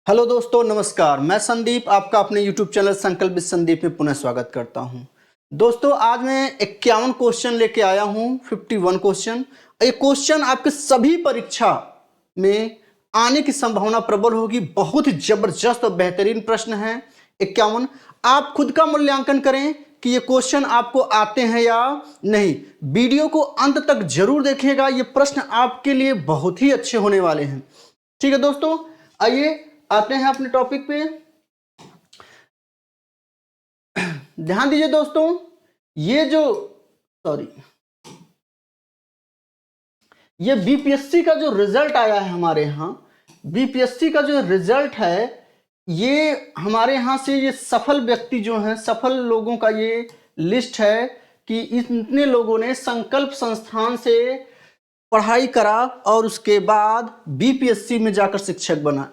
Hello दोस्तों, नमस्कार। मैं संदीप आपका अपने यूट्यूब चैनल संकल्प विद संदीप में पुनः स्वागत करता हूं। दोस्तों, आज मैं 51 क्वेश्चन लेके आया हूं, 51 क्वेश्चन। ये क्वेश्चन आपके सभी परीक्षा में आने की संभावना प्रबल होगी। बहुत ही जबरदस्त और बेहतरीन प्रश्न है 51। आप खुद का मूल्यांकन करें कि ये क्वेश्चन आपको आते हैं या नहीं। वीडियो को अंत तक जरूर देखिएगा, ये प्रश्न आपके लिए बहुत ही अच्छे होने वाले हैं। ठीक है दोस्तों, आइए आते हैं अपने टॉपिक पे। ध्यान दीजिए दोस्तों, ये बीपीएससी का जो रिजल्ट आया है हमारे यहाँ, बीपीएससी का जो रिजल्ट है, ये हमारे यहाँ से ये सफल व्यक्ति जो हैं, सफल लोगों का ये लिस्ट है कि इतने लोगों ने संकल्प संस्थान से पढ़ाई करा और उसके बाद बीपीएससी में जाकर शिक्षक बना।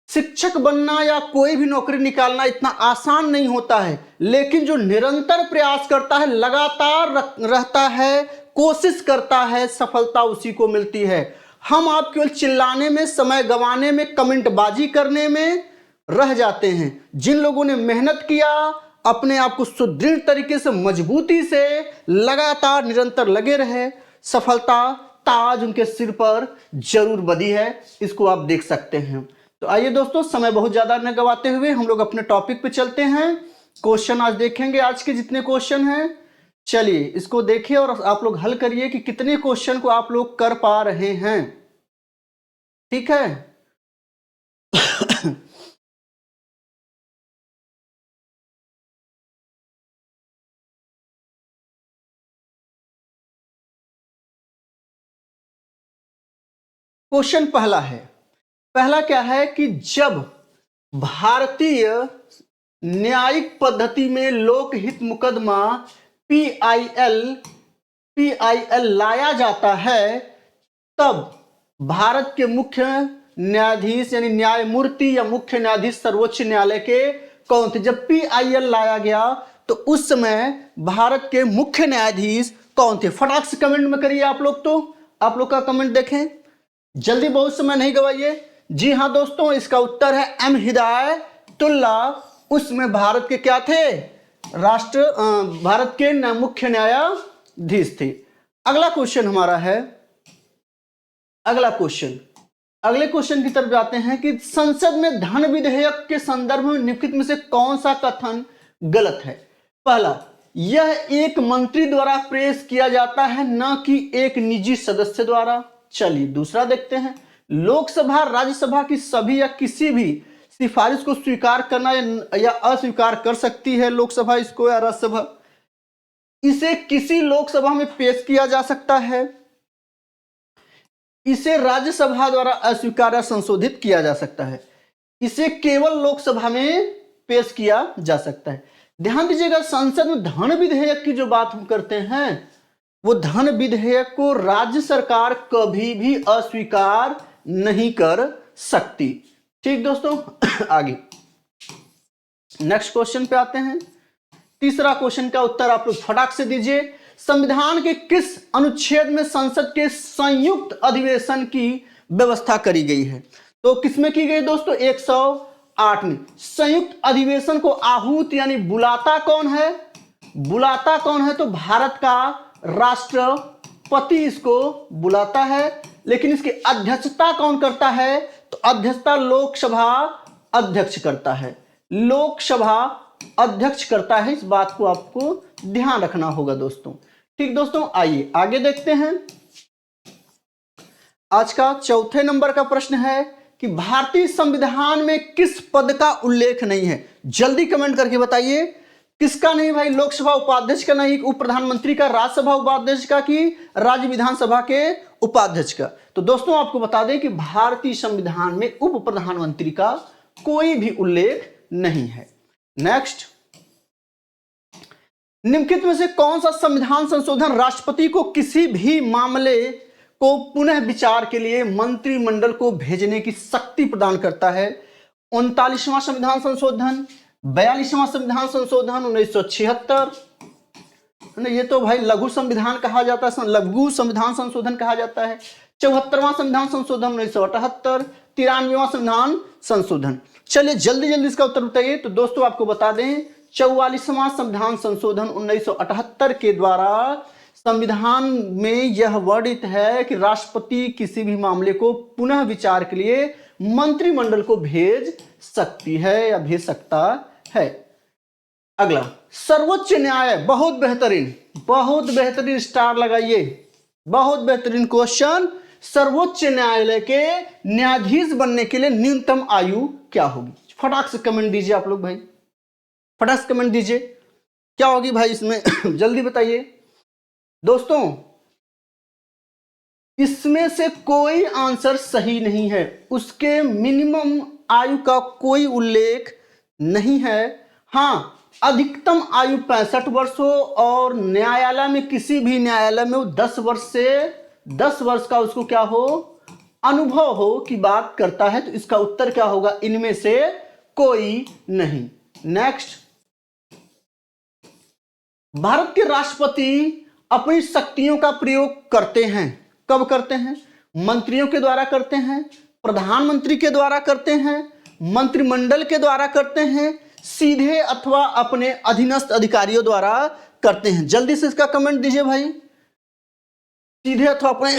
शिक्षक बनना या कोई भी नौकरी निकालना इतना आसान नहीं होता है, लेकिन जो निरंतर प्रयास करता है, लगातार रहता है, कोशिश करता है, सफलता उसी को मिलती है। हम आप केवल चिल्लाने में, समय गंवाने में, कमेंटबाजी करने में रह जाते हैं। जिन लोगों ने मेहनत किया, अपने आप को सुदृढ़ तरीके से, मजबूती से लगातार निरंतर लगे रहे, सफलता ताज उनके सिर पर जरूर बंधी है। इसको आप देख सकते हैं। तो आइए दोस्तों, समय बहुत ज्यादा न गवाते हुए हम लोग अपने टॉपिक पे चलते हैं। क्वेश्चन आज देखेंगे, आज के जितने क्वेश्चन हैं। चलिए इसको देखिए और आप लोग हल करिए कि कितने क्वेश्चन को आप लोग कर पा रहे हैं। ठीक है। क्वेश्चन पहला क्या है कि जब भारतीय न्यायिक पद्धति में लोकहित मुकदमा पीआईएल लाया जाता है, तब भारत के मुख्य न्यायाधीश यानी न्यायमूर्ति या मुख्य न्यायाधीश सर्वोच्च न्यायालय के कौन थे? जब पीआईएल लाया गया तो उस समय भारत के मुख्य न्यायाधीश कौन थे? फटाक से कमेंट में करिए आप लोग। तो आप लोग का कमेंट देखें जल्दी, बहुत समय नहीं गवाइए। जी हाँ दोस्तों, इसका उत्तर है एम हिदायतुल्ला। उसमें भारत के क्या थे? भारत के मुख्य न्यायाधीश थे। अगला क्वेश्चन हमारा है, अगले क्वेश्चन की तरफ जाते हैं कि संसद में धन विधेयक के संदर्भ में निम्नलिखित में से कौन सा कथन गलत है? पहला, यह एक मंत्री द्वारा पेश किया जाता है, न कि एक निजी सदस्य द्वारा। चलिए दूसरा देखते हैं, लोकसभा राज्यसभा की सभी या किसी भी सिफारिश को स्वीकार करना या अस्वीकार कर सकती है लोकसभा इसको या राज्यसभा। इसे किसी लोकसभा में पेश किया जा सकता है, इसे राज्यसभा द्वारा अस्वीकार या संशोधित किया जा सकता है, इसे केवल लोकसभा में पेश किया जा सकता है। ध्यान दीजिएगा, संसद में धन विधेयक की जो बात हम करते हैं, वो धन विधेयक को राज्य सरकार कभी भी अस्वीकार नहीं कर सकती। ठीक दोस्तों, आगे नेक्स्ट क्वेश्चन पे आते हैं। तीसरा क्वेश्चन का उत्तर आप लोग फटाक से दीजिए। संविधान के किस अनुच्छेद में संसद के संयुक्त अधिवेशन की व्यवस्था करी गई है? तो किसमें की गई दोस्तों? 108 में। संयुक्त अधिवेशन को आहूत यानी बुलाता कौन है? बुलाता कौन है? तो भारत का राष्ट्रपति इसको बुलाता है, लेकिन इसकी अध्यक्षता कौन करता है? तो अध्यक्षता लोकसभा अध्यक्ष करता है, लोकसभा अध्यक्ष करता है। इस बात को आपको ध्यान रखना होगा दोस्तों। ठीक दोस्तों, आइए आगे देखते हैं। आज का चौथे नंबर का प्रश्न है कि भारतीय संविधान में किस पद का उल्लेख नहीं है? जल्दी कमेंट करके बताइए किसका नहीं भाई? लोकसभा उपाध्यक्ष का नहीं, उप प्रधानमंत्री का, राज्यसभा उपाध्यक्ष का, कि राज्य विधानसभा के उपाध्यक्ष का? तो दोस्तों आपको बता दें कि भारतीय संविधान में उप प्रधानमंत्री का कोई भी उल्लेख नहीं है। नेक्स्ट, निम्नलिखित में से कौन सा संविधान संशोधन राष्ट्रपति को किसी भी मामले को पुनः विचार के लिए मंत्रिमंडल को भेजने की शक्ति प्रदान करता है? 39वां संविधान संशोधन, 42वां संविधान संशोधन 1976, नहीं, ये तो भाई लघु संविधान कहा जाता है, लघु संविधान संशोधन कहा जाता है। 74वां संविधान संशोधन 1978, 93वां संविधान संशोधन। चलिए जल्दी जल्दी इसका उत्तर बताइए। तो दोस्तों आपको बता दें 44वां संविधान संशोधन 1978 के द्वारा संविधान में यह वर्णित है कि राष्ट्रपति किसी भी मामले को पुनः विचार के लिए मंत्रिमंडल को भेज सकती है या भेज सकता है। अगला, सर्वोच्च न्यायालय, बहुत बेहतरीन स्टार लगाइए, बहुत बेहतरीन क्वेश्चन। सर्वोच्च न्यायालय के न्यायाधीश बनने के लिए न्यूनतम आयु क्या होगी? फटाक से कमेंट दीजिए आप लोग भाई, फटाक से कमेंट दीजिए क्या होगी भाई इसमें जल्दी बताइए दोस्तों। इसमें से कोई आंसर सही नहीं है, उसके मिनिमम आयु का कोई उल्लेख नहीं है। हाँ, अधिकतम आयु 65 वर्ष हो और न्यायालय में किसी भी न्यायालय में वो 10 वर्ष का उसको क्या हो, अनुभव हो की बात करता है। तो इसका उत्तर क्या होगा? इनमें से कोई नहीं। नेक्स्ट, भारत के राष्ट्रपति अपनी शक्तियों का प्रयोग करते हैं। कब करते हैं? मंत्रियों के द्वारा करते हैं, प्रधानमंत्री के द्वारा करते हैं, मंत्रिमंडल के द्वारा करते हैं, सीधे अथवा अपने अधीनस्थ अधिकारियों द्वारा करते हैं। जल्दी से इसका कमेंट दीजिए भाई, सीधे अथवा अपने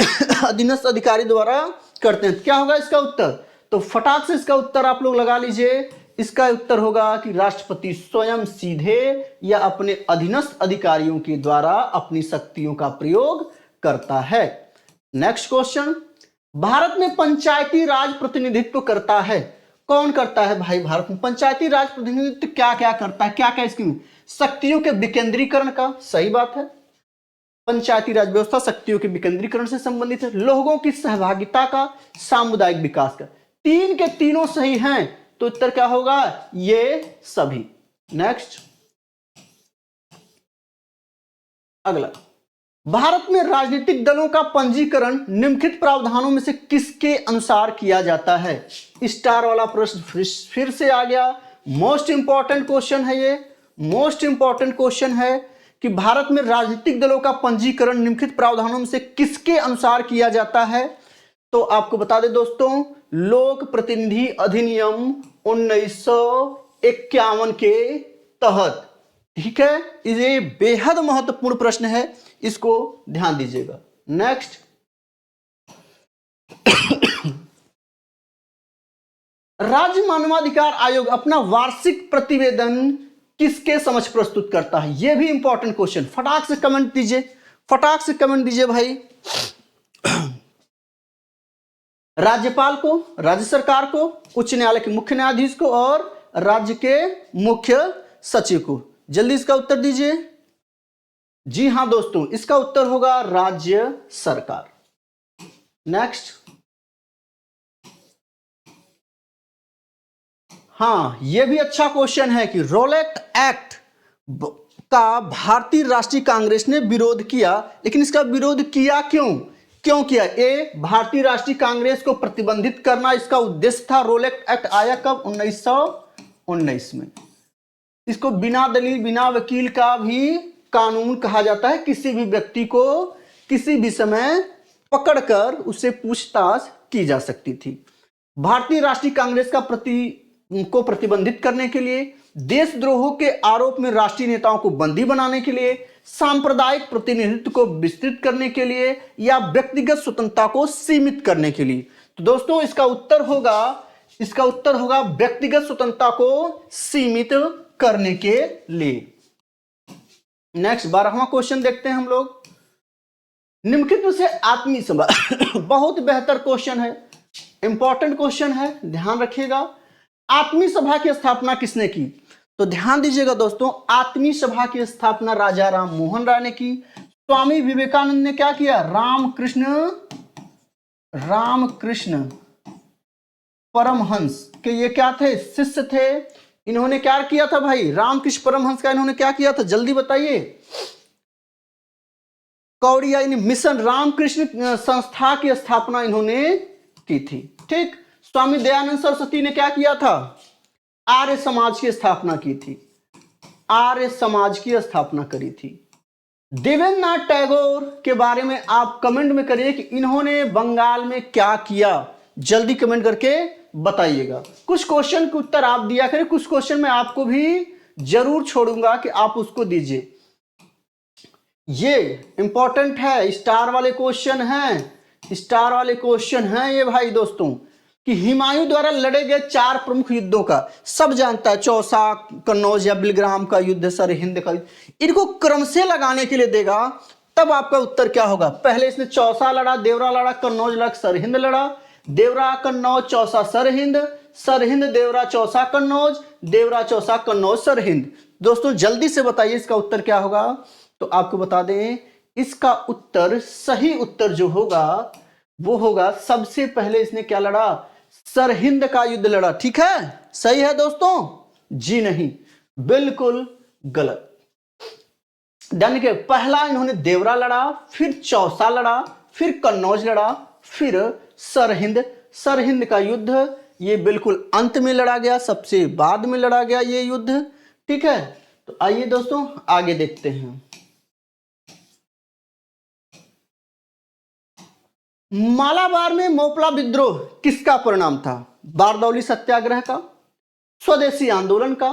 अधीनस्थ अधिकारी द्वारा करते हैं। क्या होगा इसका उत्तर? तो फटाक से इसका उत्तर आप लोग लगा लीजिए। इसका उत्तर होगा कि राष्ट्रपति स्वयं सीधे या अपने अधीनस्थ अधिकारियों के द्वारा अपनी शक्तियों का प्रयोग करता है। नेक्स्ट क्वेश्चन, भारत में पंचायती राज प्रतिनिधित्व करता है। कौन करता है भाई भारत में पंचायती राज प्रतिनिधित्व? क्या क्या करता है, क्या क्या इसकी शक्तियों के विकेंद्रीकरण का, सही बात है। पंचायती राज व्यवस्था शक्तियों के विकेंद्रीकरण से संबंधित है, लोगों की सहभागिता का, सामुदायिक विकास का। तीन के तीनों सही हैं, तो उत्तर क्या होगा? ये सभी। नेक्स्ट, अगला, भारत में राजनीतिक दलों का पंजीकरण निम्नलिखित प्रावधानों में से किसके अनुसार किया जाता है? स्टार वाला प्रश्न फिर से आ गया। मोस्ट इंपॉर्टेंट क्वेश्चन है ये, मोस्ट इंपॉर्टेंट क्वेश्चन है कि भारत में राजनीतिक दलों का पंजीकरण निम्नलिखित प्रावधानों में से किसके अनुसार किया जाता है? तो आपको बता दें दोस्तों, लोक प्रतिनिधि अधिनियम 1951 के तहत। ठीक है, ये बेहद महत्वपूर्ण प्रश्न है, इसको ध्यान दीजिएगा। नेक्स्ट, राज्य मानवाधिकार आयोग अपना वार्षिक प्रतिवेदन किसके समक्ष प्रस्तुत करता है? यह भी इंपॉर्टेंट क्वेश्चन, फटाक से कमेंट दीजिए, फटाक से कमेंट दीजिए भाई। राज्यपाल को, राज्य सरकार को, उच्च न्यायालय के मुख्य न्यायाधीश को और राज्य के मुख्य सचिव को। जल्दी इसका उत्तर दीजिए। जी हां दोस्तों, इसका उत्तर होगा राज्य सरकार। नेक्स्ट, हाँ यह भी अच्छा क्वेश्चन है कि रोलेट एक्ट का भारतीय राष्ट्रीय कांग्रेस ने विरोध किया, लेकिन इसका विरोध किया क्यों किया? ए, भारतीय राष्ट्रीय कांग्रेस को प्रतिबंधित करना इसका उद्देश्य था। रोलेट एक्ट आया कब? 1919 में। इसको बिना दलील बिना वकील का भी कानून कहा जाता है। किसी भी व्यक्ति को किसी भी समय पकड़कर उससे पूछताछ की जा सकती थी। भारतीय राष्ट्रीय कांग्रेस को प्रतिबंधित करने के लिए, देशद्रोह के आरोप में राष्ट्रीय नेताओं को बंदी बनाने के लिए, सांप्रदायिक प्रतिनिधित्व को विस्तृत करने के लिए या व्यक्तिगत स्वतंत्रता को सीमित करने के लिए। तो दोस्तों इसका उत्तर होगा व्यक्तिगत स्वतंत्रता को सीमित करने के लिए। नेक्स्ट 12वां क्वेश्चन देखते हैं हम लोग। निम्नलिखित में से आत्मीय सभा बहुत बेहतर क्वेश्चन है, इंपॉर्टेंट क्वेश्चन है, ध्यान रखिएगा। आत्मीय सभा की स्थापना किसने की? तो ध्यान दीजिएगा दोस्तों, आत्मीय सभा की स्थापना राजा राम मोहन राय ने की। स्वामी विवेकानंद ने क्या किया? रामकृष्ण परमहंस के ये क्या थे? शिष्य थे। इन्होंने क्या किया था भाई? रामकृष्ण परमहंस का इन्होंने क्या किया था? जल्दी बताइए। कौड़िया मिशन रामकृष्ण संस्था की स्थापना इन्होंने की थी। ठीक, स्वामी दयानंद सरस्वती ने क्या किया था? आर्य समाज की स्थापना की थी, आर्य समाज की स्थापना करी थी। देवेंद्रनाथ टैगोर के बारे में आप कमेंट में करिए कि इन्होंने बंगाल में क्या किया, जल्दी कमेंट करके बताइएगा। कुछ क्वेश्चन के उत्तर आप दिया करें, कुछ क्वेश्चन मैं आपको भी जरूर छोड़ूंगा कि आप उसको दीजिए। ये इंपॉर्टेंट है, स्टार वाले क्वेश्चन हैं, स्टार वाले क्वेश्चन हैं ये भाई दोस्तों। कि हुमायूं द्वारा लड़े गए 4 प्रमुख युद्धों का सब जानता है, चौसा, कन्नौज या बिलग्राम का युद्ध, सरहिंद का युद्ध। इनको क्रम से लगाने के लिए देगा तब आपका उत्तर क्या होगा। पहले इसने चौसा लड़ा, देवरा लड़ा, कन्नौज लड़ा, सरहिंद लड़ा, देवरा कन्नौज चौसा सरहिंद, सरहिंद देवरा चौसा कन्नौज, देवरा चौसा कन्नौज सरहिंद। दोस्तों जल्दी से बताइए इसका उत्तर क्या होगा। तो आपको बता दें इसका उत्तर, सही उत्तर जो होगा वो होगा, सबसे पहले इसने क्या लड़ा, सरहिंद का युद्ध लड़ा। ठीक है, सही है दोस्तों? जी नहीं, बिल्कुल गलत। डन के पहला इन्होंने देवरा लड़ा, फिर चौसा लड़ा, फिर कन्नौज लड़ा, फिर सरहिंद। सरहिंद का युद्ध ये बिल्कुल अंत में लड़ा गया, सबसे बाद में लड़ा गया ये युद्ध। ठीक है, तो आइए दोस्तों आगे देखते हैं। मालाबार में मोपला विद्रोह किसका परिणाम था? बारदौली सत्याग्रह का, स्वदेशी आंदोलन का,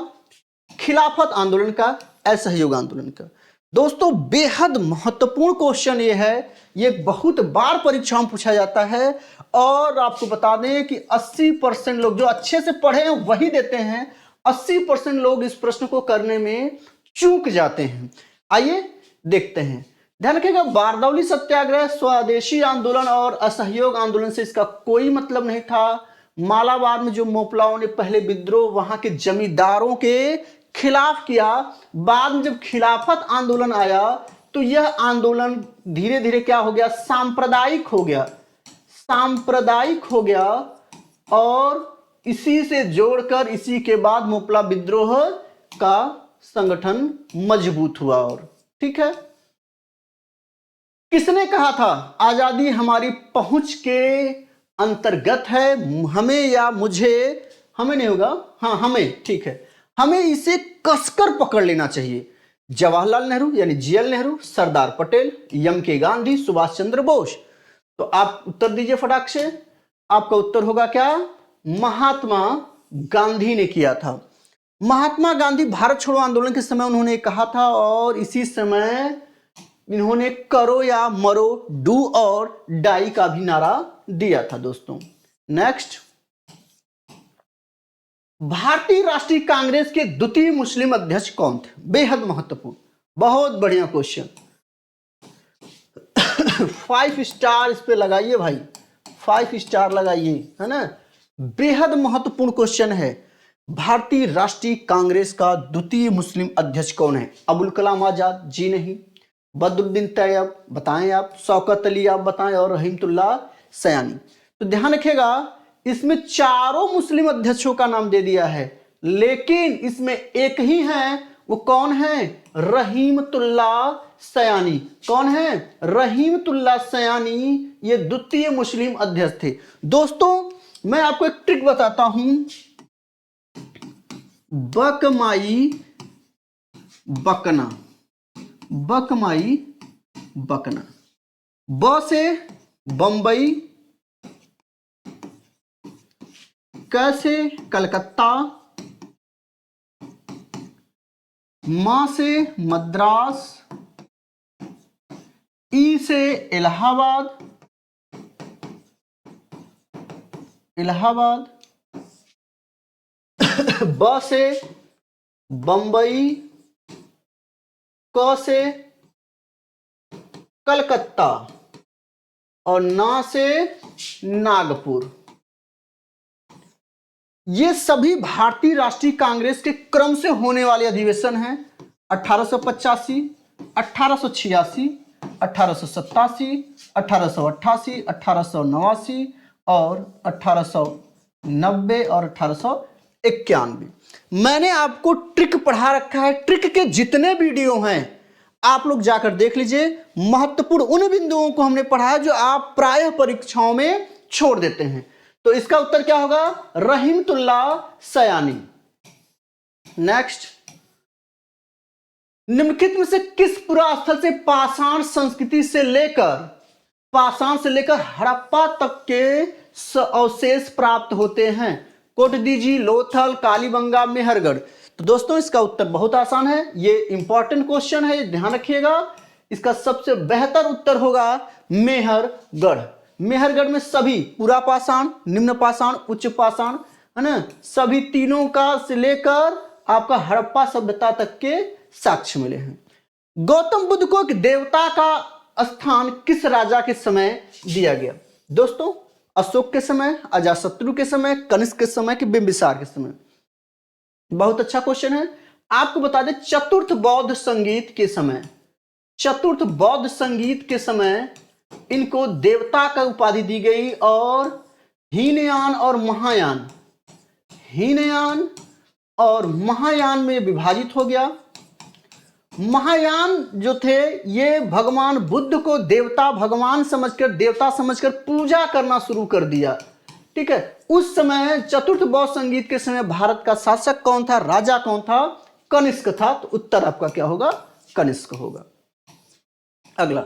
खिलाफत आंदोलन का, असहयोग आंदोलन का। दोस्तों बेहद महत्वपूर्ण क्वेश्चन ये है, ये बहुत बार परीक्षाओं में पूछा जाता है और आपको बता दें कि 80% लोग जो अच्छे से पढ़े हैं वही देते हैं, 80% लोग इस प्रश्न को करने में चूक जाते हैं। आइए देखते हैं, ध्यान रखिएगा। बारदौली सत्याग्रह, स्वदेशी आंदोलन और असहयोग आंदोलन से इसका कोई मतलब नहीं था। मालाबार में जो मोपलाओं ने पहले विद्रोह वहां के जमींदारों के खिलाफ किया, बाद में जब खिलाफत आंदोलन आया तो यह आंदोलन धीरे धीरे क्या हो गया, सांप्रदायिक हो गया, सांप्रदायिक हो गया और इसी से जोड़कर इसी के बाद मोपला विद्रोह का संगठन मजबूत हुआ। और ठीक है, किसने कहा था आजादी हमारी पहुंच के अंतर्गत है, हमें या मुझे, हमें नहीं होगा, हाँ हमें, ठीक है, हमें इसे कसकर पकड़ लेना चाहिए। जवाहरलाल नेहरू यानी जीएल नेहरू, सरदार पटेल, एम के गांधी, सुभाष चंद्र बोस। तो आप उत्तर दीजिए फटाक से। आपका उत्तर होगा क्या, महात्मा गांधी ने किया था। महात्मा गांधी भारत छोड़ो आंदोलन के समय उन्होंने कहा था और इसी समय इन्होंने करो या मरो, डू और डाई का भी नारा दिया था दोस्तों। नेक्स्ट, भारतीय राष्ट्रीय कांग्रेस के द्वितीय मुस्लिम अध्यक्ष कौन थे? बेहद महत्वपूर्ण, बहुत बढ़िया क्वेश्चन। 5 स्टार इस पे लगाइए भाई, 5 स्टार लगाइए, है ना। बेहद महत्वपूर्ण क्वेश्चन है। भारतीय राष्ट्रीय कांग्रेस का द्वितीय मुस्लिम अध्यक्ष कौन है? अबुल कलाम आजाद? जी नहीं। बदरुद्दीन तैयब? बताएं आप। शौकत अली? आप बताएं। और रहीमतुल्लाह सयानी? तो ध्यान रखिएगा इसमें चारों मुस्लिम अध्यक्षों का नाम दे दिया है, लेकिन इसमें एक ही है, वो कौन है? रहीमतुल्लाह सयानी। कौन है? रहीमतुल्लाह सयानी, ये द्वितीय मुस्लिम अध्यक्ष थे। दोस्तों मैं आपको एक ट्रिक बताता हूं, बकमाई बकना, बकमाई बकना। ब से बंबई, क से कलकत्ता, म से मद्रास, ई से इलाहाबाद, इलाहाबाद, ब से बंबई, क से कलकत्ता और ना से नागपुर। ये सभी भारतीय राष्ट्रीय कांग्रेस के क्रम से होने वाले अधिवेशन हैं। 1885, 1886, 1887, 1888, 1889 और 1890 और 1891। मैंने आपको ट्रिक पढ़ा रखा है, ट्रिक के जितने वीडियो हैं आप लोग जाकर देख लीजिए। महत्वपूर्ण उन बिंदुओं को हमने पढ़ा है जो आप प्रायः परीक्षाओं में छोड़ देते हैं। तो इसका उत्तर क्या होगा? रहीमतुल्लाह सयानी। नेक्स्ट, निम्नलिखित में से किस पुरास्थल से पाषाण संस्कृति से लेकर हड़प्पा तक के अवशेष प्राप्त होते हैं? कोटदीजी, लोथल, कालीबंगा, मेहरगढ़। तो दोस्तों इसका उत्तर बहुत आसान है, ये इंपॉर्टेंट क्वेश्चन है, ध्यान रखिएगा। इसका सबसे बेहतर उत्तर होगा मेहरगढ़। मेहरगढ़ में सभी पूरा पाषाण, निम्न पाषाण, उच्च पाषाण, है ना, सभी तीनों का से लेकर आपका हड़प्पा सभ्यता तक के साक्ष्य मिले हैं। गौतम बुद्ध को एक देवता का स्थान किस राजा के समय दिया गया? दोस्तों अशोक के समय, अजातशत्रु के समय, कनिष्क के समय कि बिंबिसार के समय? बहुत अच्छा क्वेश्चन है। आपको बता दें चतुर्थ बौद्ध संगीत के समय इनको देवता का उपाधि दी गई और हीनयान और महायान में विभाजित हो गया। महायान जो थे ये भगवान बुद्ध को देवता समझकर पूजा करना शुरू कर दिया। ठीक है, उस समय चतुर्थ बौद्ध संगीत के समय भारत का शासक कौन था, राजा कौन था? कनिष्क था। तो उत्तर आपका क्या होगा? कनिष्क होगा। अगला,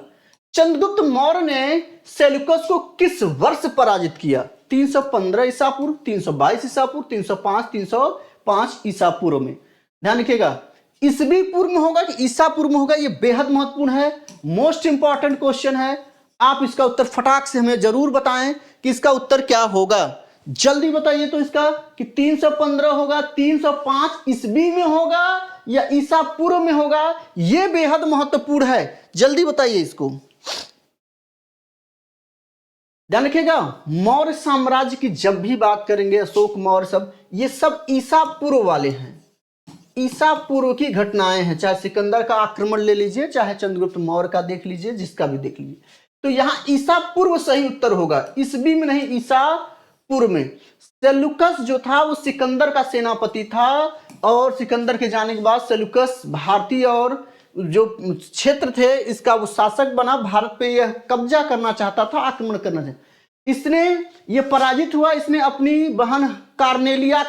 चंद्रगुप्त मौर्य ने सेल्यूकस को किस वर्ष पराजित किया? 315 ईसा पूर्व, 322 ईसा पूर्व, 305 ईसा पूर्व में। ध्यान रखिएगा, ईसवी पूर्व में होगा कि ईसा पूर्व में होगा, ये बेहद महत्वपूर्ण है, मोस्ट इंपॉर्टेंट क्वेश्चन है। आप इसका उत्तर फटाक से हमें जरूर बताएं कि इसका उत्तर क्या होगा, जल्दी बताइए। तो इसका कि 315 होगा, 305 ईसवी में होगा या ईसा पूर्व में होगा, यह बेहद महत्वपूर्ण है, जल्दी बताइए इसको। ध्यान रखिएगा, मौर्य साम्राज्य की जब भी बात करेंगे, अशोक मौर्य सब, ये सब ईसा पूर्व वाले हैं, ईसा पूर्व की घटनाएं हैं। चाहे सिकंदर का आक्रमण ले लीजिए, चाहे चंद्रगुप्त मौर्य का देख लीजिए, जिसका भी देख लीजिए। तो यहां ईसा पूर्व सही उत्तर होगा, ईसवी में नहीं, ईसा पूर्व में। सेल्यूकस जो था वो सिकंदर का सेनापति था और सिकंदर के जाने के बाद सेल्यूकस भारतीय और जो क्षेत्र थे इसका वो शासक बना, भारत पे यह कब्जा करना चाहता था, आक्रमण करना चाहता। इसने ये पराजित हुआ, इसने अपनी बहन कार्नेलिया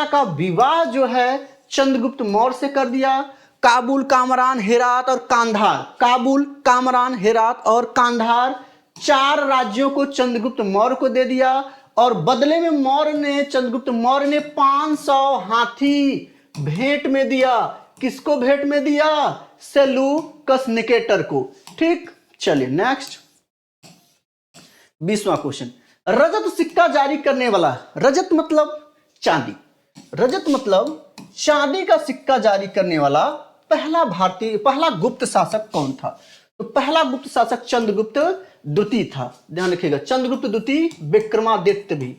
का विवाह जो है चंद्रगुप्त मौर्य से कर दिया। काबुल, कामरान, हेरात और कांधार 4 राज्यों को चंद्रगुप्त मौर्य को दे दिया और बदले में चंद्रगुप्त मौर्य ने 500 हाथी भेंट में दिया। किसको भेंट में दिया? सेल्यूकस निकेटर को। ठीक, चलिए नेक्स्ट 20वां क्वेश्चन। रजत सिक्का जारी करने वाला, रजत मतलब चांदी का सिक्का जारी करने वाला पहला गुप्त शासक कौन था? तो पहला गुप्त शासक चंद्रगुप्त द्वितीय था। ध्यान रखिएगा, चंद्रगुप्त द्वितीय, विक्रमादित्य भी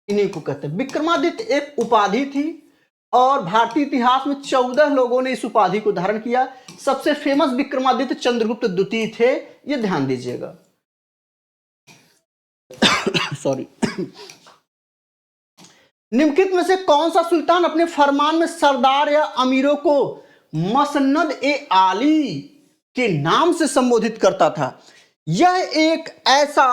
इन्हीं को कहते हैं। विक्रमादित्य एक उपाधि थी और भारतीय इतिहास में 14 लोगों ने इस उपाधि को धारण किया। सबसे फेमस विक्रमादित्य चंद्रगुप्त द्वितीय थे, ये ध्यान दीजिएगा। सॉरी। निम्नलिखित में से कौन सा सुल्तान अपने फरमान में सरदार या अमीरों को मसनद ए आली के नाम से संबोधित करता था? यह एक ऐसा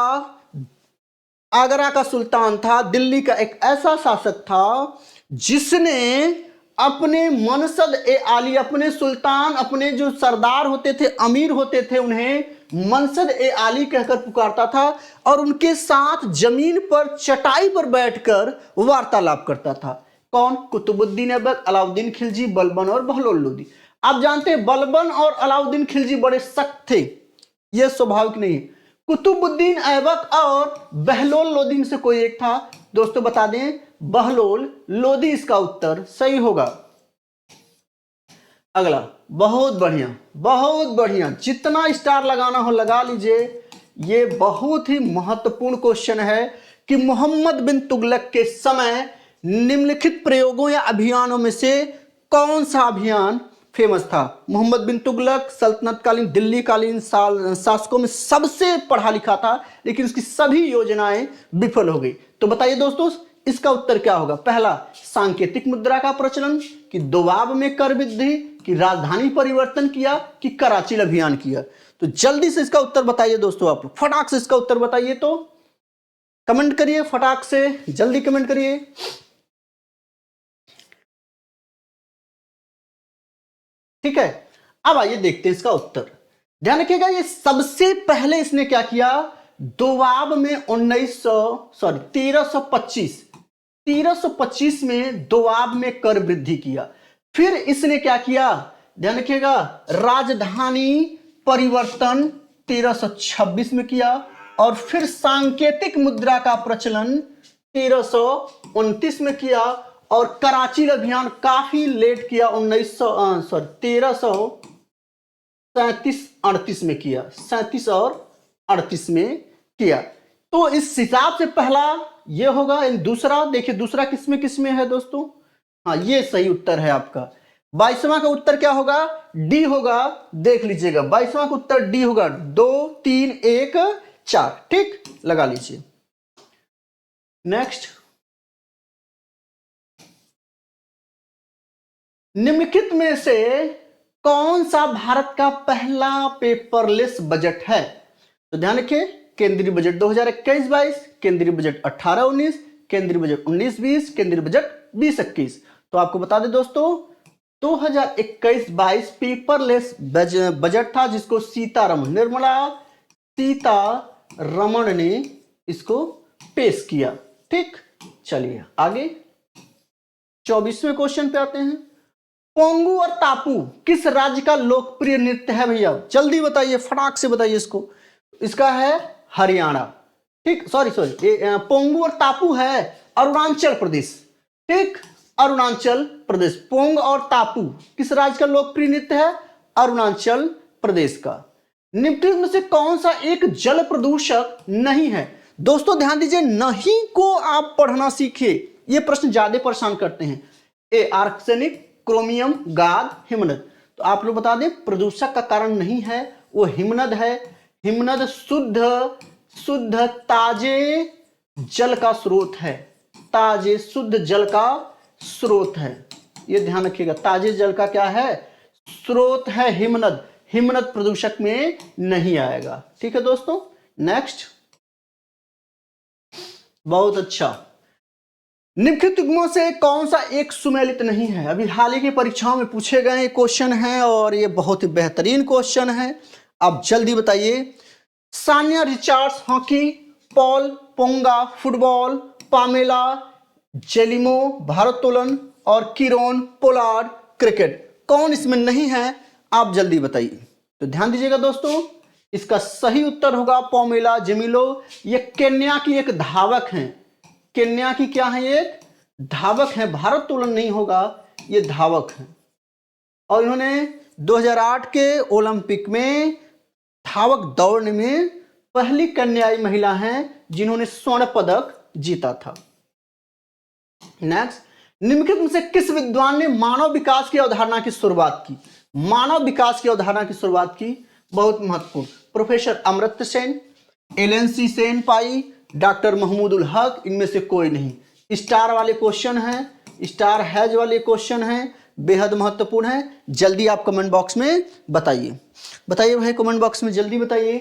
आगरा का सुल्तान था, दिल्ली का एक ऐसा शासक था जिसने अपने मनसद ए आली, अपने सुल्तान, अपने जो सरदार होते थे, अमीर होते थे, उन्हें मनसद ए आली कहकर पुकारता था और उनके साथ जमीन पर चटाई पर बैठकर वार्तालाप करता था। कौन? कुतुबुद्दीन ऐबक, अलाउद्दीन खिलजी, बलबन और बहलोल लोदी। आप जानते हैं बलबन और अलाउद्दीन खिलजी बड़े सख्त थे, यह स्वाभाविक नहीं है। कुतुबुद्दीन ऐबक और बहलोल लोदी में से कोई एक था। दोस्तों बता दें, बहलोल लोदी इसका उत्तर सही होगा। अगला, बहुत बढ़िया, जितना स्टार लगाना हो लगा लीजिए। ये बहुत ही महत्वपूर्ण क्वेश्चन है कि मोहम्मद बिन तुगलक के समय निम्नलिखित प्रयोगों या अभियानों में से कौन सा अभियान फेमस था? मोहम्मद बिन तुगलक सल्तनत कालीन, दिल्ली कालीन शासकों में सबसे पढ़ा लिखा था, लेकिन उसकी सभी योजनाएं विफल हो गई। तो बताइए दोस्तों, इसका उत्तर क्या होगा? पहला, सांकेतिक मुद्रा का प्रचलन, कि दोबाब में कर वृद्धि, कि राजधानी परिवर्तन किया, कि कराची अभियान किया? तो जल्दी से इसका उत्तर बताइए दोस्तों, आप फटाक से इसका उत्तर बताइए। तो कमेंट करिए, फटाक से जल्दी कमेंट करिए। ठीक है, अब आइए देखते हैं इसका उत्तर। ध्यान रखिएगा, ये सबसे पहले इसने क्या किया, दोआब में 1325 में दोआब में कर वृद्धि किया। फिर इसने क्या किया, ध्यान रखिएगा, राजधानी परिवर्तन 1326 में किया, और फिर सांकेतिक मुद्रा का प्रचलन 1329 में किया, और कराची अभियान काफी लेट किया, 1337-38 में किया, 37 और 38 में किया। तो इस हिसाब से पहला ये होगा। दूसरा देखिए, दूसरा किसमें है दोस्तों, हाँ ये सही उत्तर है आपका। 22वां का उत्तर क्या होगा, डी होगा। देख लीजिएगा, 22वां का उत्तर डी होगा, 2 3 1 4, ठीक, लगा लीजिए। नेक्स्ट, निम्नलिखित में से कौन सा भारत का पहला पेपरलेस बजट है? तो ध्यान रखिए, केंद्रीय बजट 2021-22, केंद्रीय बजट 18-19, केंद्रीय बजट 19-20, केंद्रीय बजट 20-21। तो आपको बता दें दोस्तों, 2021-22 पेपरलेस बजट था, जिसको निर्मला सीतारमण ने इसको पेश किया। ठीक, चलिए आगे 24वें क्वेश्चन पे आते हैं। पोंगू और टापू किस राज्य का लोकप्रिय नृत्य है भैया? जल्दी बताइए, फटाक से बताइए इसको। इसका है हरियाणा। ठीक, सॉरी पोंगू और टापू है अरुणाचल प्रदेश। ठीक, अरुणाचल प्रदेश। पोंग और टापू किस राज्य का लोकप्रिय नृत्य है? अरुणाचल प्रदेश का। निम्नलिखित में से कौन सा एक जल प्रदूषक नहीं है? दोस्तों ध्यान दीजिए, नहीं को आप पढ़ना सीखिए, ये प्रश्न ज्यादा परेशान करते हैं। ए आर्सेनिक, क्रोमियम, गाद, हिमनद। तो आप लोग बता दें, प्रदूषक का कारण नहीं है, वो हिमनद है। हिमनद शुद्ध ताजे जल का स्रोत है, ताजे शुद्ध जल का स्रोत है, ये ध्यान रखिएगा। ताजे जल का क्या है? स्रोत है हिमनद। हिमनद प्रदूषक में नहीं आएगा। ठीक है दोस्तों, नेक्स्ट, बहुत अच्छा। निम्नलिखित युग्मों से कौन सा एक सुमेलित नहीं है? अभी हाल ही की परीक्षाओं में पूछे गए क्वेश्चन है, और ये बहुत ही बेहतरीन क्वेश्चन है। आप जल्दी बताइए। सानिया रिचर्ड्स हॉकी, पॉल पोंगा फुटबॉल, पामेला जेलिमो भारोत्तोलन, और किरोन पोलार्ड क्रिकेट, कौन इसमें नहीं है? आप जल्दी बताइए। तो ध्यान दीजिएगा दोस्तों, इसका सही उत्तर होगा पामेला जेमिलो। ये केन्या की एक धावक हैं। केन्या की क्या है? एक धावक है। भारोत्तोलन नहीं होगा, ये धावक है। और इन्होंने 2008 के ओलंपिक में धावक दौड़ने में पहली कन्याई महिला हैं जिन्होंने स्वर्ण पदक जीता था। नेक्स्ट, निम्नलिखित में से किस विद्वान ने मानव विकास की अवधारणा की शुरुआत की? मानव विकास की अवधारणा की शुरुआत की, बहुत महत्वपूर्ण, प्रोफेसर अमर्त्य सेन, एलएनसी सेन पाई, डॉक्टर महमूद उल हक, इनमें से कोई नहीं। स्टार वाले क्वेश्चन हैं, स्टार हैज वाले क्वेश्चन हैं, बेहद महत्वपूर्ण है। जल्दी आप कमेंट बॉक्स में बताइए, बताइए भाई, कमेंट बॉक्स में जल्दी बताइए।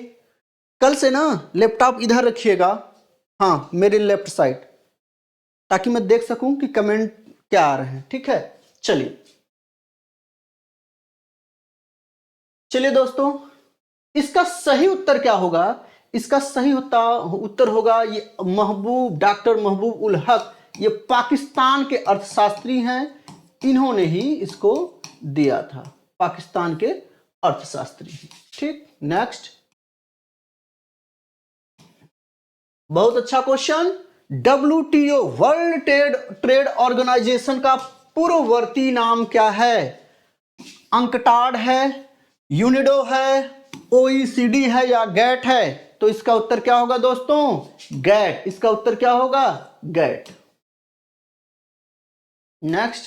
कल से ना लैपटॉप इधर रखिएगा, हाँ मेरे लेफ्ट साइड, ताकि मैं देख सकूं कि कमेंट क्या आ रहे हैं। ठीक है, चलिए दोस्तों, इसका सही उत्तर क्या होगा? इसका सही उत्तर होगा ये डॉक्टर महबूब उल हक, ये पाकिस्तान के अर्थशास्त्री हैं, इन्होंने ही इसको दिया था, पाकिस्तान के अर्थशास्त्री। ठीक, नेक्स्ट, बहुत अच्छा question. WTO world trade organisation का पूर्ववर्ती नाम क्या है? अंकटाड है, यूनिडो है, OECD है, या गैट है? तो इसका उत्तर क्या होगा दोस्तों? गैट। इसका उत्तर क्या होगा? गैट। नेक्स्ट,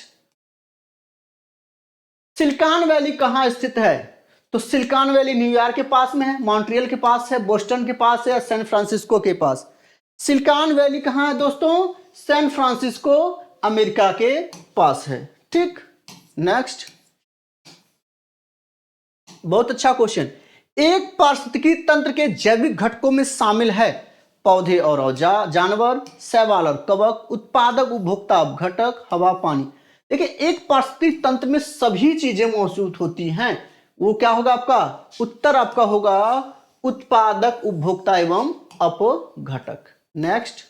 सिलिकॉन वैली कहां स्थित है? तो सिलिकॉन वैली न्यूयॉर्क के पास में है, मॉन्ट्रियल के पास है, बोस्टन के पास है, या सैन फ्रांसिस्को के पास? सिलिकॉन वैली कहां है दोस्तों? सैन फ्रांसिस्को, अमेरिका के पास है। ठीक, नेक्स्ट, बहुत अच्छा क्वेश्चन। एक पारिस्थितिकी तंत्र के जैविक घटकों में शामिल है पौधे और जानवर, शैवाल और कवक, उत्पादक उपभोक्ता घटक, हवा पानी। देखिए एक पारिस्थितिक तंत्र में सभी चीजें मौजूद होती हैं, वो क्या होगा आपका उत्तर, आपका होगा उत्पादक, उपभोक्ता एवं अपघटक। नेक्स्ट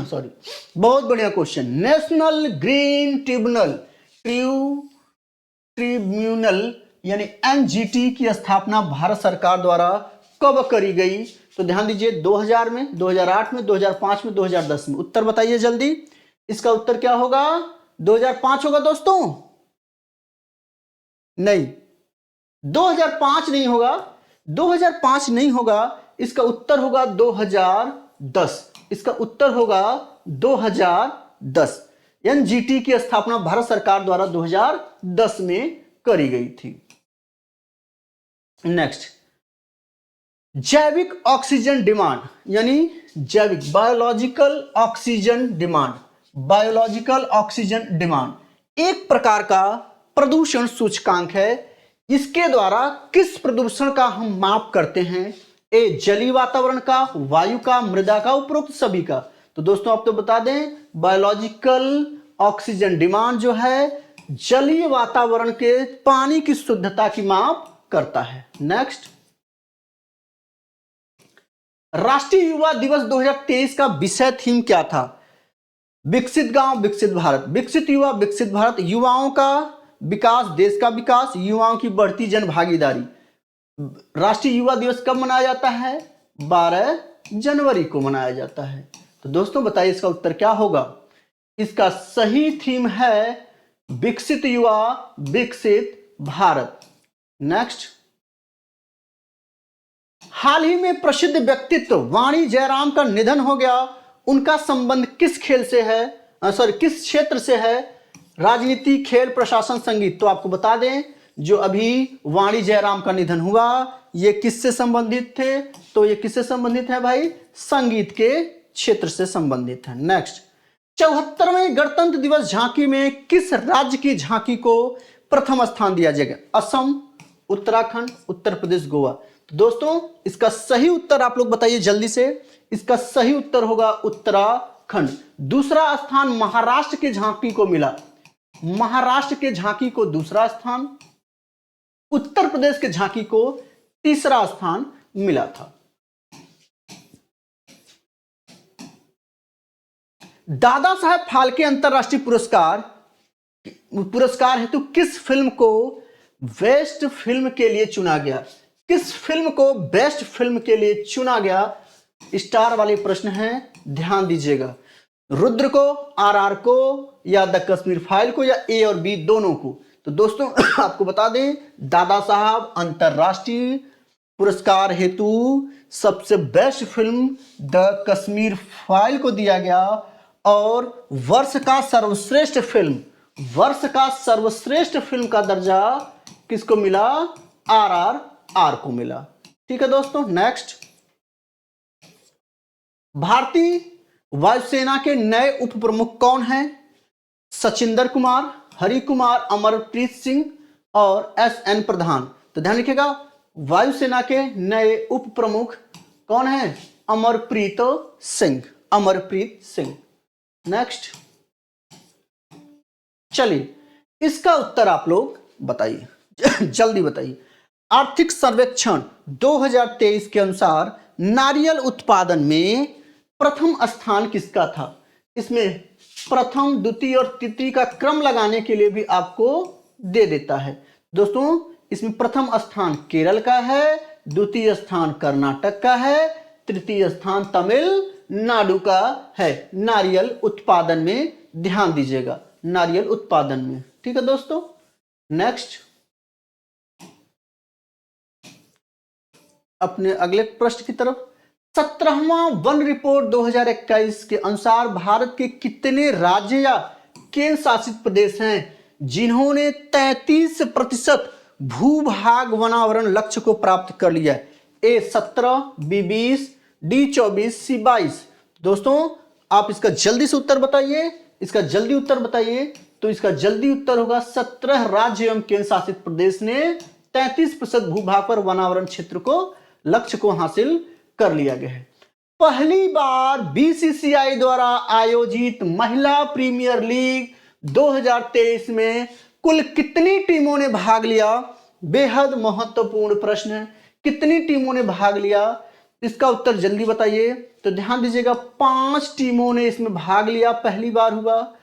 सॉरी, बहुत बढ़िया क्वेश्चन। नेशनल ग्रीन ट्रिब्यूनल यानी एनजीटी की स्थापना भारत सरकार द्वारा कब करी गई? तो ध्यान दीजिए 2000 में, 2008 में, 2005 में, 2010 में। उत्तर बताइए जल्दी, इसका उत्तर क्या होगा? 2005 होगा दोस्तों? नहीं, 2005 नहीं होगा, 2005 नहीं होगा, इसका उत्तर होगा 2010। इसका उत्तर होगा 2010। एनजीटी की स्थापना भारत सरकार द्वारा 2010 में करी गई थी। नेक्स्ट, जैविक ऑक्सीजन डिमांड यानी जैविक biological oxygen demand, biological oxygen demand एक प्रकार का प्रदूषण सूचकांक है। इसके द्वारा किस प्रदूषण का हम माप करते हैं? ए जलीय वातावरण का, वायु का, मृदा का, उपरोक्त सभी का। तो दोस्तों आप तो बता दें, बायोलॉजिकल ऑक्सीजन डिमांड जो है जलीय वातावरण के पानी की शुद्धता की माप करता है। नेक्स्ट, राष्ट्रीय युवा दिवस 2023 का विषय थीम क्या था? विकसित गांव विकसित भारत, विकसित युवा विकसित भारत, युवाओं का विकास देश का विकास, युवाओं की बढ़ती जन भागीदारी। राष्ट्रीय युवा दिवस कब मनाया जाता है? 12 जनवरी को मनाया जाता है। तो दोस्तों बताइए इसका उत्तर क्या होगा? इसका सही थीम है विकसित युवा विकसित भारत। नेक्स्ट, हाल ही में प्रसिद्ध व्यक्तित्व वाणी जयराम का निधन हो गया, उनका संबंध किस खेल से है? किस क्षेत्र से है? राजनीति, खेल, प्रशासन, संगीत। तो आपको बता दें, जो अभी वाणी जयराम का निधन हुआ ये किससे संबंधित थे? तो ये किससे संबंधित है भाई? संगीत के क्षेत्र से संबंधित है। नेक्स्ट, 74वें गणतंत्र दिवस झांकी में किस राज्य की झांकी को प्रथम स्थान दिया जाएगा? असम, उत्तराखंड, उत्तर प्रदेश, गोवा। तो दोस्तों इसका सही उत्तर आप लोग बताइए जल्दी से। इसका सही उत्तर होगा उत्तराखंड। दूसरा स्थान महाराष्ट्र की झांकी को मिला, महाराष्ट्र के झांकी को दूसरा स्थान, उत्तर प्रदेश के झांकी को तीसरा स्थान मिला था। दादा साहेब फाल्के अंतरराष्ट्रीय पुरस्कार हेतु किस फिल्म को बेस्ट फिल्म के लिए चुना गया? किस फिल्म को बेस्ट फिल्म के लिए चुना गया? स्टार वाले प्रश्न हैं, ध्यान दीजिएगा। रुद्र को, आरआर को, या द कश्मीर फाइल को, या ए और बी दोनों को। तो दोस्तों आपको बता दें, दादा साहब अंतरराष्ट्रीय पुरस्कार हेतु सबसे best film the Kashmir file को दिया गया, और वर्ष का सर्वश्रेष्ठ फिल्म का दर्जा किसको मिला? आरआरआर को मिला। ठीक है दोस्तों। नेक्स्ट, भारतीय वायुसेना के नए उप प्रमुख कौन हैं? सचिंदर कुमार, हरि कुमार, अमरप्रीत सिंह और एसएन प्रधान। तो ध्यान रखिएगा, वायुसेना के नए उप प्रमुख कौन हैं? अमरप्रीत सिंह। नेक्स्ट, चलिए इसका उत्तर आप लोग बताइए जल्दी बताइए। आर्थिक सर्वेक्षण 2023 के अनुसार नारियल उत्पादन में प्रथम स्थान किसका था? इसमें प्रथम, द्वितीय और तृतीय का क्रम लगाने के लिए भी आपको दे देता है। दोस्तों इसमें प्रथम स्थान केरल का है, द्वितीय स्थान कर्नाटक का है, तृतीय स्थान तमिलनाडु का है। नारियल उत्पादन में ध्यान दीजिएगा, नारियल उत्पादन में। ठीक है दोस्तों। नेक्स्ट, अपने अगले प्रश्न की तरफ। 17वां वन रिपोर्ट 2021 के अनुसार भारत के कितने राज्य या केंद्र शासित प्रदेश हैं जिन्होंने 33% भूभाग वनावरण लक्ष्य को प्राप्त कर लिया है? ए 17, बी 20, डी 24, सी 22। दोस्तों आप इसका जल्दी से उत्तर बताइए, इसका जल्दी उत्तर बताइए। तो इसका जल्दी उत्तर होगा 17 राज्य एवं केंद्र शासित प्रदेश ने 33% भूभाग पर वनावरण क्षेत्र को लक्ष्य को हासिल कर लिया गया है। पहली बार बीसीसीआई द्वारा आयोजित महिला प्रीमियर लीग 2023 में कुल कितनी टीमों ने भाग लिया? बेहद महत्वपूर्ण प्रश्न है। कितनी टीमों ने भाग लिया, इसका उत्तर जल्दी बताइए। तो ध्यान दीजिएगा, 5 टीमों ने इसमें भाग लिया, पहली बार हुआ।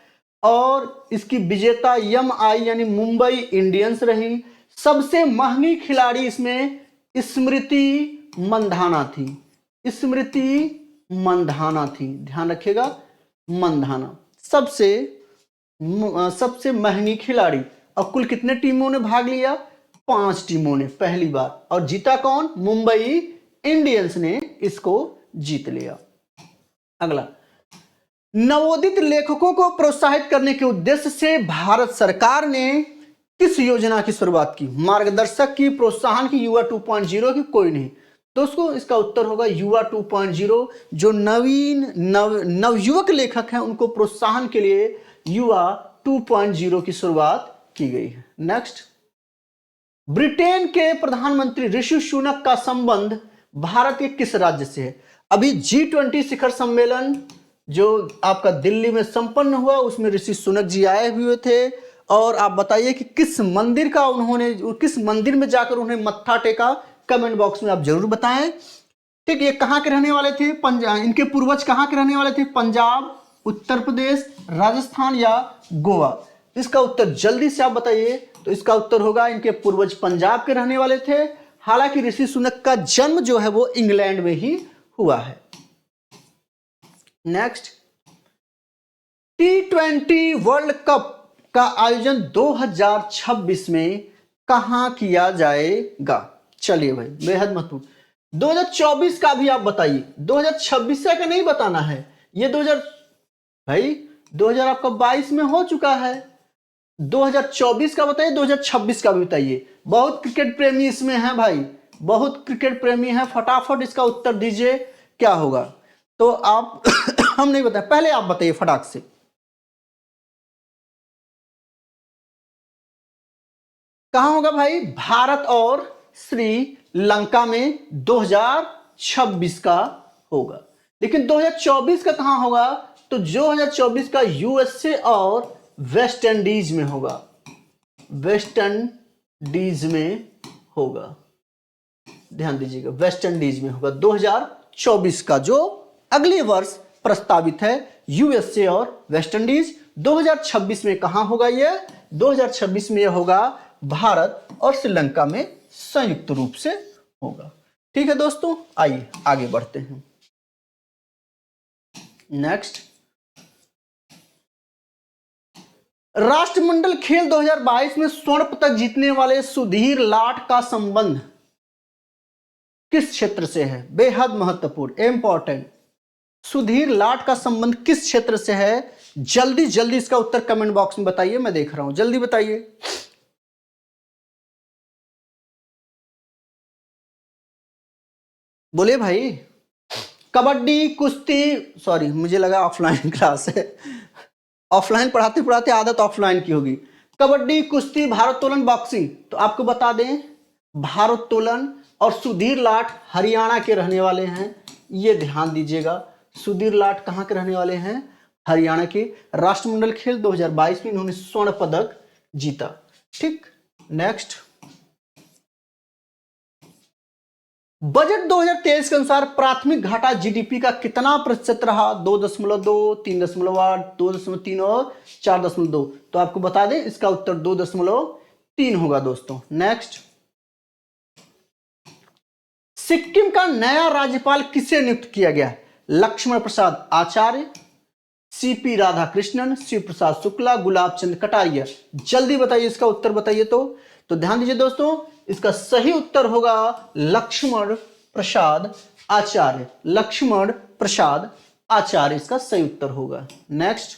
और इसकी विजेता MI यानी मुंबई इंडियंस रही। सबसे महंगी खिलाड़ी इसमें स्मृति मंधाना थी। स्मृति मंधाना थी, ध्यान रखिएगा, मंधाना सबसे महंगी खिलाड़ी। और कुल कितने टीमों ने भाग लिया? 5 टीमों ने पहली बार। और जीता कौन? मुंबई इंडियंस ने इसको जीत लिया। अगला, नवोदित लेखकों को प्रोत्साहित करने के उद्देश्य से भारत सरकार ने किस योजना की शुरुआत की? मार्गदर्शक की, प्रोत्साहन की, युवा 2.0 की? कोई नहीं दोस्तों, इसका उत्तर होगा युवा 2.0। जो नवयुवक लेखक हैं उनको प्रोत्साहन के लिए युवा 2.0 की शुरुआत की गई है। नेक्स्ट, ब्रिटेन के प्रधानमंत्री ऋषि सुनक का संबंध भारत के किस राज्य से है? अभी G20 शिखर सम्मेलन जो आपका दिल्ली में संपन्न हुआ, उसमें ऋषि सुनक जी आए हुए थे। और आप बताइए कि किस मंदिर में जाकर उन्हें मत्था टेका? कमेंट बॉक्स में आप जरूर बताएं। ठीक, ये कहां के रहने वाले थे? पंजाब। इनके पूर्वज कहां के रहने वाले थे? पंजाब, उत्तर प्रदेश, राजस्थान या गोवा? इसका उत्तर जल्दी से आप बताइए। तो इसका उत्तर होगा, इनके पूर्वज पंजाब के रहने वाले थे। हालांकि ऋषि सुनक का जन्म जो है वो इंग्लैंड में ही हुआ है। नेक्स्ट, T20 वर्ल्ड कप का आयोजन 2026 में कहां किया जाएगा? चलिए भाई, बेहद महत्वपूर्ण। 2024 का भी आप बताइए, 2026 का नहीं बताना है। ये 2000 आपका 22 में हो चुका है। 2024 का बताइए, 2026 का भी बताइए। बहुत क्रिकेट प्रेमी इसमें हैं भाई, बहुत क्रिकेट प्रेमी हैं। फटाफट इसका उत्तर दीजिए, क्या होगा? तो आप हम नहीं बताए, पहले आप बताइए फटाक से। कहां होगा भाई? भारत और श्रीलंका में 2026 का होगा। लेकिन 2024 का कहां होगा? तो 2024 का USA और वेस्ट इंडीज में होगा। वेस्ट इंडीज में होगा, ध्यान दीजिएगा, वेस्ट इंडीज में होगा। 2024 का जो अगले वर्ष प्रस्तावित है, USA और वेस्ट इंडीज। 2026 में कहां होगा ये? 2026 में यह होगा भारत और श्रीलंका में संयुक्त रूप से होगा। ठीक है दोस्तों, आइए आगे बढ़ते हैं। नेक्स्ट, राष्ट्रमंडल खेल 2022 में स्वर्ण पदक जीतने वाले सुधीर लाट का संबंध किस क्षेत्र से है? बेहद महत्वपूर्ण, इंपॉर्टेंट। सुधीर लाट का संबंध किस क्षेत्र से है? जल्दी जल्दी इसका उत्तर कमेंट बॉक्स में बताइए, मैं देख रहा हूं, जल्दी बताइए। बोलिए भाई। कबड्डी, कुश्ती, सॉरी मुझे लगा ऑफलाइन क्लास है, ऑफलाइन पढ़ाते पढ़ाते आदत ऑफलाइन की होगी। कबड्डी, कुश्ती, भारोत्तोलन, बॉक्सिंग। तो आपको बता दें, भारोत्तोलन। और सुधीर लाट हरियाणा के रहने वाले हैं, ये ध्यान दीजिएगा। सुधीर लाट कहां के रहने वाले हैं? हरियाणा के। राष्ट्रमंडल खेल 2022 में इन्होंने स्वर्ण पदक जीता। ठीक, नेक्स्ट, बजट 2023 के अनुसार प्राथमिक घाटा जीडीपी का कितना प्रतिशत रहा? 2.2, 3.8, 2.3 और 4.2। तो आपको बता दें, इसका उत्तर 2.3 होगा दोस्तों। नेक्स्ट, सिक्किम का नया राज्यपाल किसे नियुक्त किया गया? लक्ष्मण प्रसाद आचार्य, CP राधाकृष्णन, शिव प्रसाद शुक्ला, गुलाब चंद कटारिया? जल्दी बताइए, इसका उत्तर बताइए। तो ध्यान दीजिए दोस्तों, इसका सही उत्तर होगा लक्ष्मण प्रसाद आचार्य। लक्ष्मण प्रसाद आचार्य इसका सही उत्तर होगा। नेक्स्ट,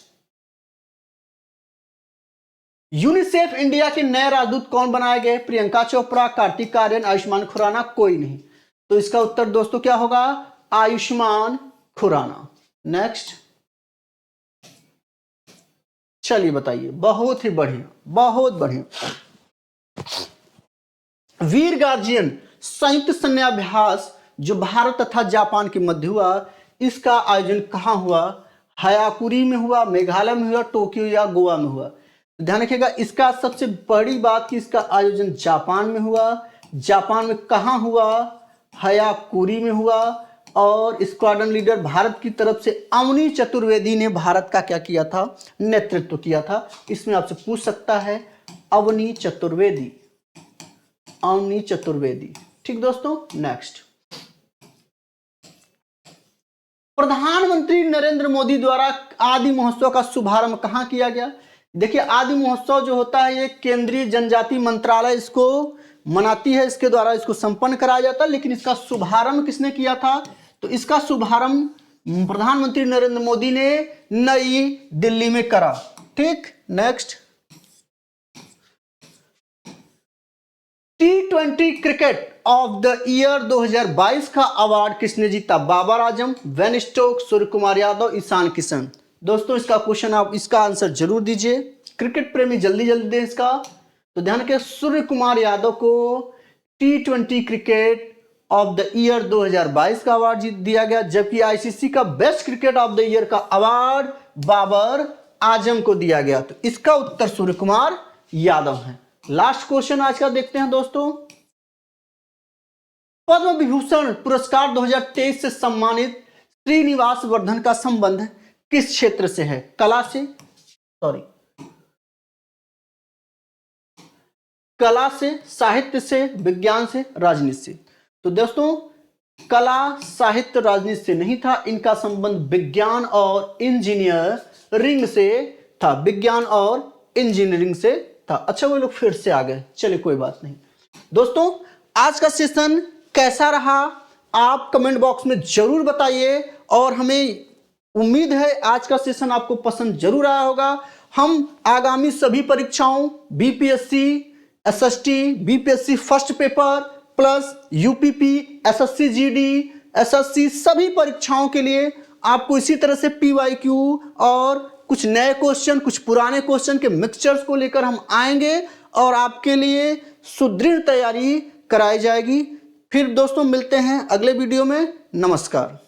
यूनिसेफ इंडिया के नए राजदूत कौन बनाए गए? प्रियंका चोपड़ा, कार्तिक आर्यन, आयुष्मान खुराना? कोई नहीं। तो इसका उत्तर दोस्तों क्या होगा? आयुष्मान खुराना। नेक्स्ट, चलिए बताइए, बहुत ही बढ़िया, बहुत बढ़िया। वीर गार्जियन संयुक्त सैन्याभ्यास जो भारत तथा जापान के मध्य हुआ, इसका आयोजन कहाँ हुआ? हयाकुरी में हुआ, मेघालय में हुआ, टोक्यो या गोवा में हुआ? ध्यान रखिएगा, इसका सबसे बड़ी बात कि इसका आयोजन जापान में हुआ। जापान में कहाँ हुआ? हयाकुरी में हुआ। और स्क्वाड्रन लीडर भारत की तरफ से अवनी चतुर्वेदी ने भारत का क्या किया था? नेतृत्व किया था। इसमें आपसे पूछ सकता है अवनी चतुर्वेदी, अवनी चतुर्वेदी। ठीक दोस्तों, नेक्स्ट, प्रधानमंत्री नरेंद्र मोदी द्वारा आदि महोत्सव का शुभारंभ कहां किया गया? देखिए, आदि महोत्सव जो होता है ये केंद्रीय जनजाति मंत्रालय इसको मनाती है, इसके द्वारा इसको संपन्न कराया जाता है। लेकिन इसका शुभारंभ किसने किया था? तो इसका शुभारंभ प्रधानमंत्री नरेंद्र मोदी ने नई दिल्ली में करा। ठीक, next, T20 cricket of the year 2022 का अवार्ड किसने जीता? Babar Azam, when Stokes, Surya Kumar Yadav, Ishan Kishan. दोस्तों इसका क्वेश्चन आप इसका आंसर जरूर दीजिए, क्रिकेट प्रेमी जल्दी जल्दी दें इसका। तो ध्यान रखिए, सूर्य कुमार यादव को T20 cricket of the year 2022 का अवार्ड दिया गया, जबकि आईसीसी का best cricket of the year का अवार्ड बाबर आजम को दिया गया। तो इसका उत्तर सूर्य कुमार यादव है। लास्ट क्वेश्चन आज का देखते हैं दोस्तों, पद्म विभूषण पुरस्कार 2023 से सम्मानित श्रीनिवास वर्धन का संबंध किस क्षेत्र से है? कला से, कला से, साहित्य से, विज्ञान से, राजनीति से? तो दोस्तों कला, साहित्य, राजनीति से नहीं था, इनका संबंध विज्ञान और इंजीनियरिंग से था, विज्ञान और इंजीनियरिंग से था। अच्छा, वो लोग फिर से आ गए, चलिए कोई बात नहीं। दोस्तों आज का सेशन कैसा रहा आप कमेंट बॉक्स में जरूर बताइए, और हमें उम्मीद है आज का सेशन आपको पसंद जरूर आया होगा। हम आगामी सभी परीक्षाओं BPSC, SST, BPSC first paper plus UPP, SSC GD, SSC सभी परीक्षाओं के लिए आपको इसी तरह से पीवाईक्यू और कुछ नए क्वेश्चन, कुछ पुराने क्वेश्चन के मिक्सचर्स को लेकर हम आएंगे और आपके लिए सुदृढ़ तैयारी कराई जाएगी। फिर दोस्तों मिलते हैं अगले वीडियो में। नमस्कार।